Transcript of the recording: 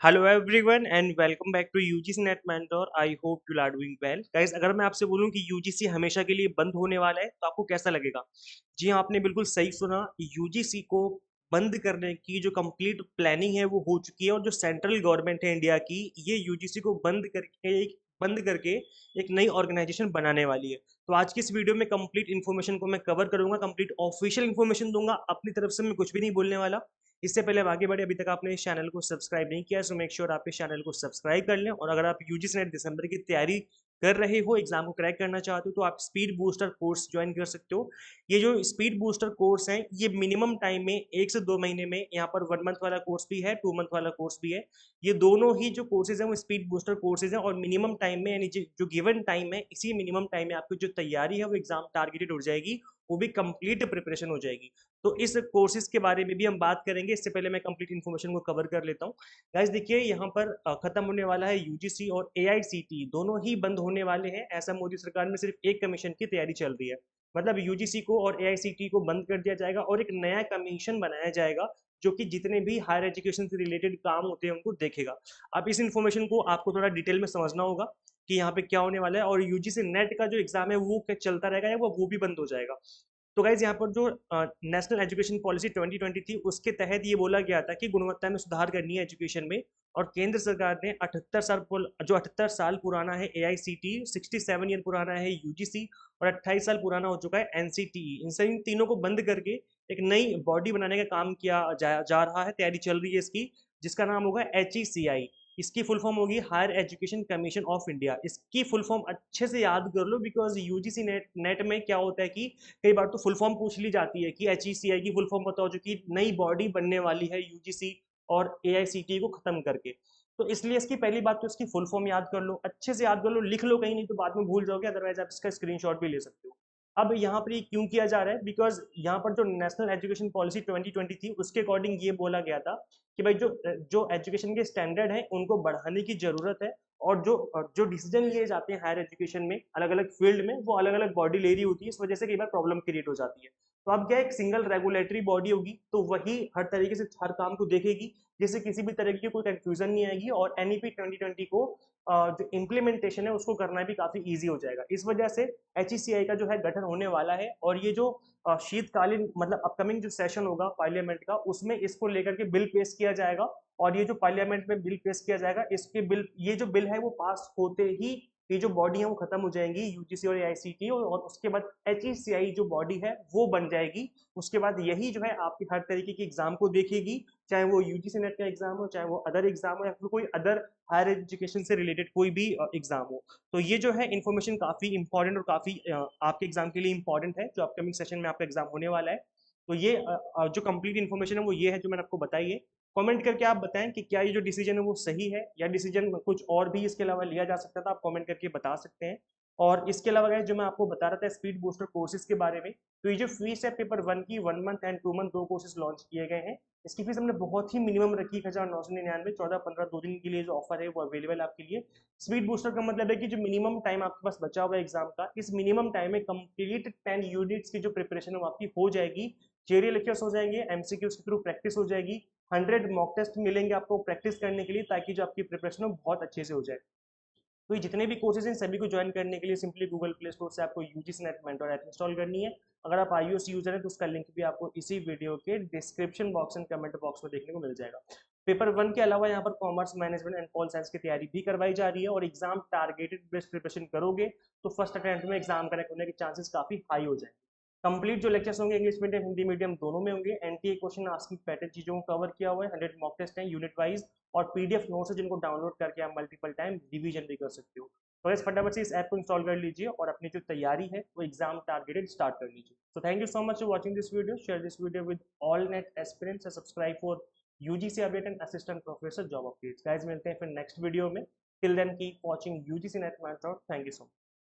Hello everyone and welcome back to UGC NET mentor. I hope you are doing well guys. अगर मैं आपसे बोलूं कि UGC हमेशा के लिए बंद होने वाला है तो आपको कैसा लगेगा? जी हाँ, आपने बिल्कुल सही सुना। यूजीसी को बंद करने की जो कंप्लीट प्लानिंग है वो हो चुकी है, और जो सेंट्रल गवर्नमेंट है इंडिया की, ये यूजीसी को बंद करके एक नई ऑर्गेनाइजेशन बनाने वाली है। तो आज की इस वीडियो में कंप्लीट इन्फॉर्मेशन को मैं कवर करूंगा, कंप्लीट ऑफिशियल इन्फॉर्मेशन दूंगा। अपनी तरफ से मैं कुछ भी नहीं बोलने वाला। इससे पहले अब आगे बढ़े, अभी तक आपने इस चैनल को सब्सक्राइब नहीं किया, सो मेक श्योर आप इस चैनल को सब्सक्राइब कर लें। और अगर आप यूजीसी नेट दिसंबर की तैयारी कर रहे हो, एग्जाम को क्रैक करना चाहते हो, तो आप स्पीड बूस्टर कोर्स ज्वाइन कर सकते हो। ये जो स्पीड बूस्टर कोर्स है, ये मिनिमम टाइम में 1 से 2 महीने में, यहाँ पर 1 मंथ वाला कोर्स भी है, 2 मंथ वाला कोर्स भी है। ये दोनों ही जो कोर्सेज हैं वो स्पीड बूस्टर कोर्सेज हैं, और मिनिमम टाइम में, यानी जो गिवन टाइम है, इसी मिनिमम टाइम में आपकी जो तैयारी है वो एग्जाम टारगेटेड हो जाएगी, वो भी कंप्लीट प्रिपरेशन हो जाएगी। तो इस कोर्सेज के बारे में भी हम बात करेंगे। इससे पहले मैं कंप्लीट इन्फॉर्मेशन को कवर कर लेता हूँ। गाइस देखिए, यहाँ पर खत्म होने वाला है यूजीसी, और एआईसीटी दोनों ही बंद होने वाले हैं। ऐसा मोदी सरकार में सिर्फ एक कमीशन की तैयारी चल रही है। मतलब यूजीसी को और एआईसीटी को बंद कर दिया जाएगा, और एक नया कमीशन बनाया जाएगा जो कि जितने भी हायर एजुकेशन से रिलेटेड काम होते हैं उनको देखेगा। अब इस इन्फॉर्मेशन को आपको थोड़ा डिटेल में समझना होगा कि यहाँ पे क्या होने वाला है। और यूजीसी नेट का जो एग्जाम है वो क्या चलता रहेगा या वो भी बंद हो जाएगा? तो गाइज यहाँ पर जो नेशनल एजुकेशन पॉलिसी 2020 थी, उसके तहत ये बोला गया था कि गुणवत्ता में सुधार करनी है एजुकेशन में। और केंद्र सरकार ने 78 साल पुराना है एआईसीटी, 67 ईयर पुराना है यूजीसी, और 28 साल पुराना हो चुका है एनसीटीई, इन सभी तीनों को बंद करके एक नई बॉडी बनाने का काम किया जा रहा है, तैयारी चल रही है इसकी, जिसका नाम होगा HECI। इसकी फुल फॉर्म होगी higher education commission of India. इसकी फुल फॉर्म अच्छे से याद कर लो, बिकॉज यूजीसी नेट में क्या होता है कि कई बार तो फुल फॉर्म पूछ ली जाती है कि HECI की फुल फॉर्म बताओ, जो कि नई बॉडी बनने वाली है यूजीसी और एआईसीटी को खत्म करके। तो इसलिए इसकी पहली बात तो इसकी फुल फॉर्म याद कर लो, अच्छे से याद कर लो, लिख लो कहीं, नहीं तो बाद में भूल जाओगे। अदरवाइज आप इसका स्क्रीनशॉट भी ले सकते हो। अब यहाँ पर ये क्यों किया जा रहा है? बिकॉज यहाँ पर जो नेशनल एजुकेशन पॉलिसी 2020 थी, उसके अकॉर्डिंग ये बोला गया था कि भाई जो जो एजुकेशन के स्टैंडर्ड है उनको बढ़ाने की जरूरत है। और जो जो डिसीजन लिए जाते हैं हायर एजुकेशन में अलग अलग फील्ड में, वो अलग अलग बॉडी ले रही होती है, इस वजह से कई बार प्रॉब्लम क्रिएट हो जाती है। तो अब क्या, एक सिंगल रेगुलेटरी बॉडी होगी, तो वही हर तरीके से हर काम को देखेगी, जिससे किसी भी तरह की कोई कंफ्यूजन नहीं आएगी, और एनईपी 2020 को जो इम्प्लीमेंटेशन है उसको करना भी काफी ईजी हो जाएगा। इस वजह से HECI का जो है गठन होने वाला है। और ये जो शीतकालीन, मतलब अपकमिंग जो सेशन होगा पार्लियामेंट का, उसमें इसको लेकर के बिल पेश किया जाएगा। और ये जो पार्लियामेंट में बिल पेश किया जाएगा, इसके बिल, ये जो बिल है वो पास होते ही ये जो बॉडी है वो खत्म हो जाएंगी, यूजीसी और एआईसीटी, और उसके बाद HECI जो बॉडी है वो बन जाएगी। उसके बाद यही जो है आपकी हर तरीके की एग्जाम को देखेगी, चाहे वो यूजीसी नेट का एग्जाम हो, चाहे वो अदर एग्जाम हो, या फिर कोई अदर हायर एजुकेशन से रिलेटेड कोई भी एग्जाम हो। तो ये जो है इन्फॉर्मेशन काफी इंपॉर्टेंट और काफी आपके एग्जाम के लिए इंपॉर्टेंट है, जो अपकमिंग सेशन में आपका एग्जाम होने वाला है। तो ये जो कंप्लीट इन्फॉर्मेशन है वो ये है जो मैंने आपको बताई है। कमेंट करके आप बताएं कि क्या ये जो डिसीजन है वो सही है, या डिसीजन कुछ और भी इसके अलावा लिया जा सकता था। आप कमेंट करके बता सकते हैं। और इसके अलावा guys, जो मैं आपको बता रहा था स्पीड बूस्टर कोर्सेज के बारे में, तो ये जो फीस है पेपर 1 की, 1 मंथ एंड 2 मंथ, दो कोर्सेज लॉन्च किए गए हैं। इसकी फीस हमने बहुत ही मिनिमम रखी, 1999, 14-15 2 दिन के लिए जो ऑफर है वो अवेलेबल है आपके लिए। स्पीड बूस्टर का मतलब है कि जो मिनिमम टाइम आपके पास बचा हुआ है एग्जाम का, इस मिनिमम टाइम में कंप्लीट 10 यूनिट्स की जो प्रिपरेशन है वो आपकी हो जाएगी। थियरी लेक्चर्स हो जाएंगे, एमसीक्यूज के थ्रू प्रैक्टिस हो जाएगी, 100 मॉक टेस्ट मिलेंगे आपको प्रैक्टिस करने के लिए, ताकि जो आपकी प्रिपरेशन है बहुत अच्छे से हो जाए। तो ये जितने भी कोर्सेज हैं सभी को ज्वाइन करने के लिए सिंपली गूगल प्ले स्टोर से आपको UGC net mentor app install करनी है। अगर आप iOS यूजर हैं तो उसका लिंक भी आपको इसी वीडियो के description box and comment box में देखने को मिल जाएगा। पेपर 1 के अलावा यहाँ पर commerce, management and pol science की तैयारी भी करवाई जा रही है, और एग्जाम टारगेटेड बेस्ड प्रिपरेशन करोगे तो फर्स्ट अटेम्प्ट में एग्जाम करेक्ट होने के चांसेस काफी हाई हो जाएंगे। कंप्लीट जो लेक्चर्स होंगे इंग्लिश मीडियम हिंदी मीडियम दोनों में होंगे। एनटीए क्वेश्चन आस्किंग पैटर्न चीजों को कवर किया हुआ है, 100 मॉक टेस्ट हैं यूनिट वाइज, और पीडीएफ नोट्स है जिनको डाउनलोड करके आप मल्टीपल टाइम रिवीजन भी कर सकते हो। तो इस फटाफट से इस ऐप को इंस्टॉल कर लीजिए, और अपनी जो तैयारी है वो एग्जाम टारगेटेड स्टार्ट कर लीजिए। So thank you so much for watching this video. Share this video with all NET aspirants and subscribe for UGC update and assistant professor job updates. Guys मिलते हैं फिर नेक्स्ट वीडियो में। Till then keep watching UGC NET method. Thank you so much.